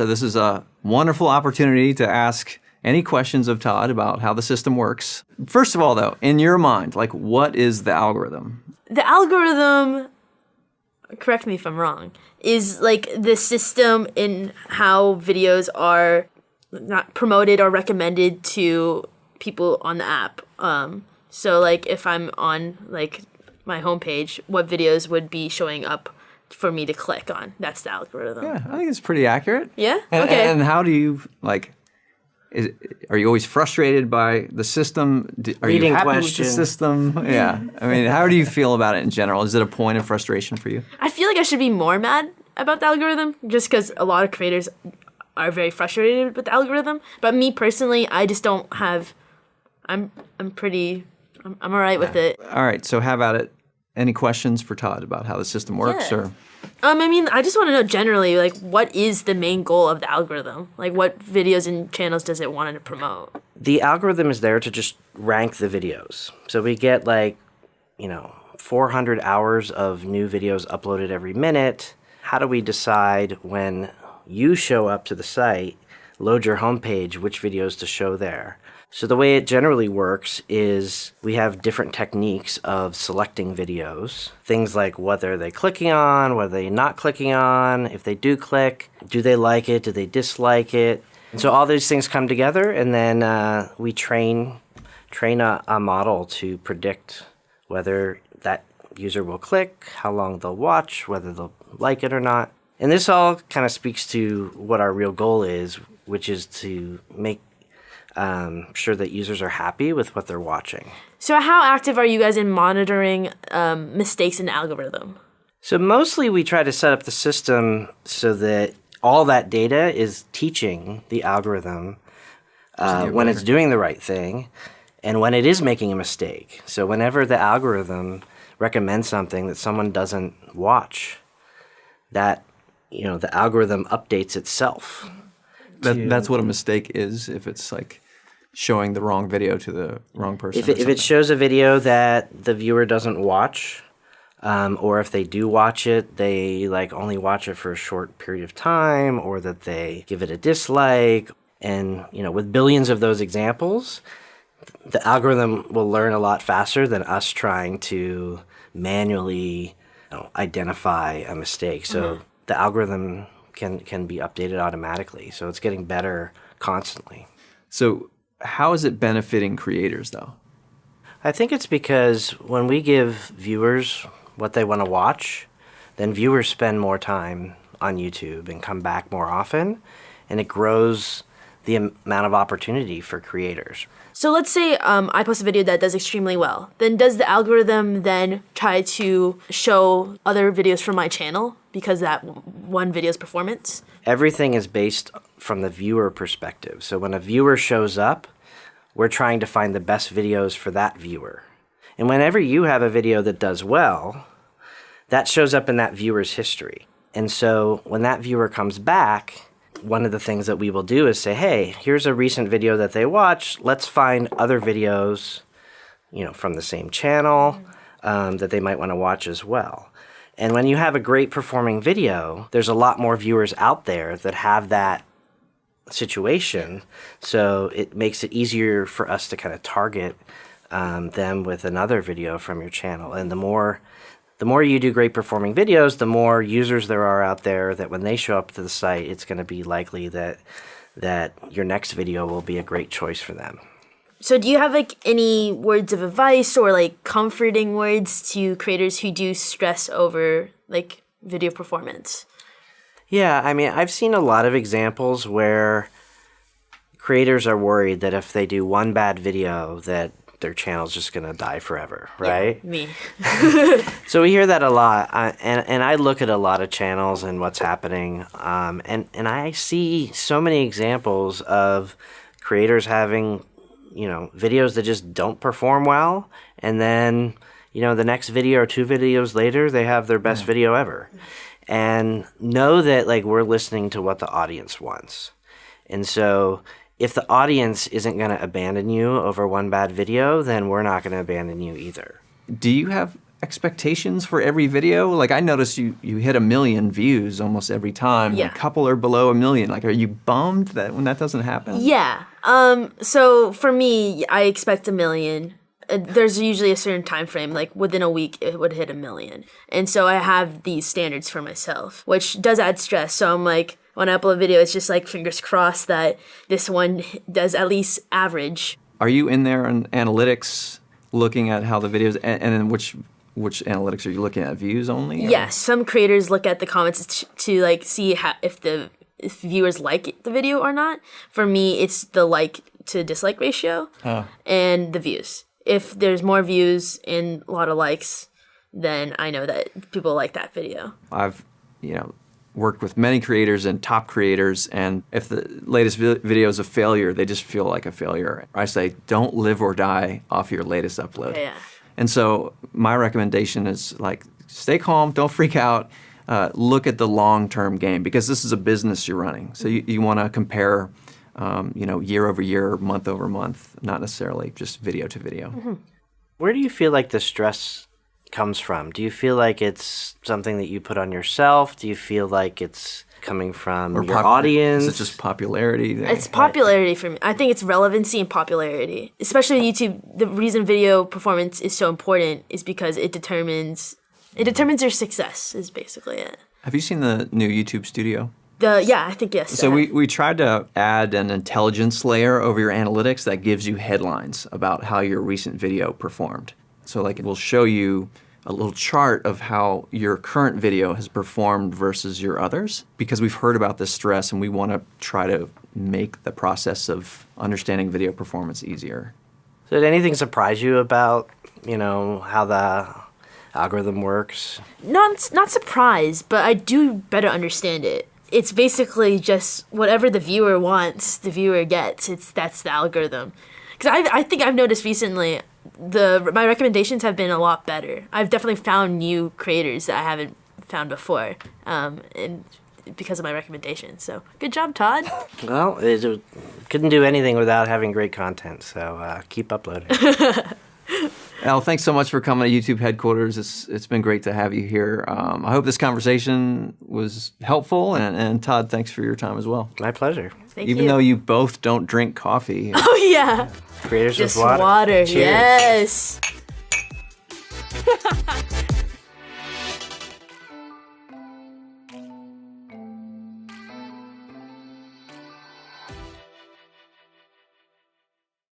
So this is a wonderful opportunity to ask any questions of Todd about how the system works. First of all, though, in your mind, like, what is the algorithm? The algorithm, correct me if I'm wrong, is like the system in how videos are not promoted or recommended to people on the app. So like if I'm on like my homepage, what videos would be showing up for me to click on? That's the algorithm. Yeah, I think it's pretty accurate. Yeah? Okay. And how do you, like, are you always frustrated by the system? Are you happy with the system? Yeah. I mean, how do you feel about it in general? Is it a point of frustration for you? I feel like I should be more mad about the algorithm just because a lot of creators are very frustrated with the algorithm. But me personally, I just don't have, I'm all right with it. All right, so how about it? Any questions for Todd about how the system works? Yeah. Or I mean, I just want to know generally, like, what is the main goal of the algorithm? Like, what videos and channels does it want to promote? The algorithm is there to just rank the videos. So we get, like, 400 hours of new videos uploaded every minute. How do we decide when you show up to the site, load your homepage, which videos to show there? So the way it generally works is we have different techniques of selecting videos. Things like what are they clicking on, what are they not clicking on, if they do click, do they like it, do they dislike it? And so all these things come together, and then we train a model to predict whether that user will click, how long they'll watch, whether they'll like it or not. And this all kind of speaks to what our real goal is, which is to make sure that users are happy with what they're watching. So how active are you guys in monitoring mistakes in the algorithm? So mostly we try to set up the system so that all that data is teaching the algorithm when it's doing the right thing and when it is making a mistake. So whenever the algorithm recommends something that someone doesn't watch, that the algorithm updates itself. that's what a mistake is, if it's like showing the wrong video to the wrong person. If it shows a video that the viewer doesn't watch, or if they do watch it, they only watch it for a short period of time, or that they give it a dislike, and with billions of those examples, the algorithm will learn a lot faster than us trying to manually identify a mistake. So the algorithm can be updated automatically. So it's getting better constantly. So how is it benefiting creators, though? I think it's because when we give viewers what they want to watch, then viewers spend more time on YouTube and come back more often, and it grows the amount of opportunity for creators. So let's say I post a video that does extremely well. Then does the algorithm then try to show other videos from my channel because that one video's performance? Everything is based from the viewer perspective. So when a viewer shows up, we're trying to find the best videos for that viewer. And whenever you have a video that does well, that shows up in that viewer's history. And so when that viewer comes back, one of the things that we will do is say, hey, here's a recent video that they watched. Let's find other videos, from the same channel that they might want to watch as well. And when you have a great performing video, there's a lot more viewers out there that have that situation. So it makes it easier for us to kind of target them with another video from your channel. And the more you do great performing videos, the more users there are out there that when they show up to the site, it's going to be likely that your next video will be a great choice for them. So do you have any words of advice or comforting words to creators who do stress over video performance? Yeah, I mean, I've seen a lot of examples where creators are worried that if they do one bad video that their channel's just going to die forever, right? Yeah, me. So we hear that a lot, and I look at a lot of channels and what's happening, and I see so many examples of creators having, videos that just don't perform well, and then, the next video or two videos later, they have their best video ever. And know that we're listening to what the audience wants. And so if the audience isn't going to abandon you over one bad video, then we're not going to abandon you either. Do you have expectations for every video? Like I noticed you hit 1 million views almost every time. Yeah. A couple are below 1 million. Like, are you bummed that when that doesn't happen? Yeah. So for me, I expect 1 million. There's usually a certain time frame, like within a week it would hit 1 million. And so I have these standards for myself, which does add stress. So I'm like, when I upload a video, it's just like fingers crossed that this one does at least average. Are you in there in analytics looking at how the videos, and then which analytics are you looking at? Views only? Yes, yeah, some creators look at the comments to like see if viewers like the video or not. For me, it's the like to dislike ratio and the views. If there's more views and a lot of likes, then I know that people like that video. I've, worked with many creators and top creators, and if the latest video is a failure, they just feel like a failure. I say, don't live or die off your latest upload. Yeah. And so my recommendation is like, stay calm, don't freak out, look at the long-term game, because this is a business you're running. So you want to compare year over year, month over month, not necessarily just video to video. Mm-hmm. Where do you feel like the stress comes from? Do you feel like it's something that you put on yourself? Do you feel like it's coming from your audience? Is it just popularity? It's popularity for me. I think it's relevancy and popularity. Especially on YouTube, the reason video performance is so important is because it determines your success, is basically it. Have you seen the new YouTube Studio? Yeah, I think yes. So we tried to add an intelligence layer over your analytics that gives you headlines about how your recent video performed. So like it will show you a little chart of how your current video has performed versus your others, because we've heard about this stress and we want to try to make the process of understanding video performance easier. So did anything surprise you about, how the algorithm works? Not surprised, but I do better understand it. It's basically just whatever the viewer wants, the viewer gets. That's the algorithm. Because I think I've noticed recently my recommendations have been a lot better. I've definitely found new creators that I haven't found before, and because of my recommendations. So good job, Todd. Well, it couldn't do anything without having great content. So keep uploading. Elle, thanks so much for coming to YouTube headquarters. It's been great to have you here. I hope this conversation was helpful, and Todd, thanks for your time as well. My pleasure. Thank you. Even though you both don't drink coffee. Oh yeah. Creators just with water. Water. Cheers. Yes.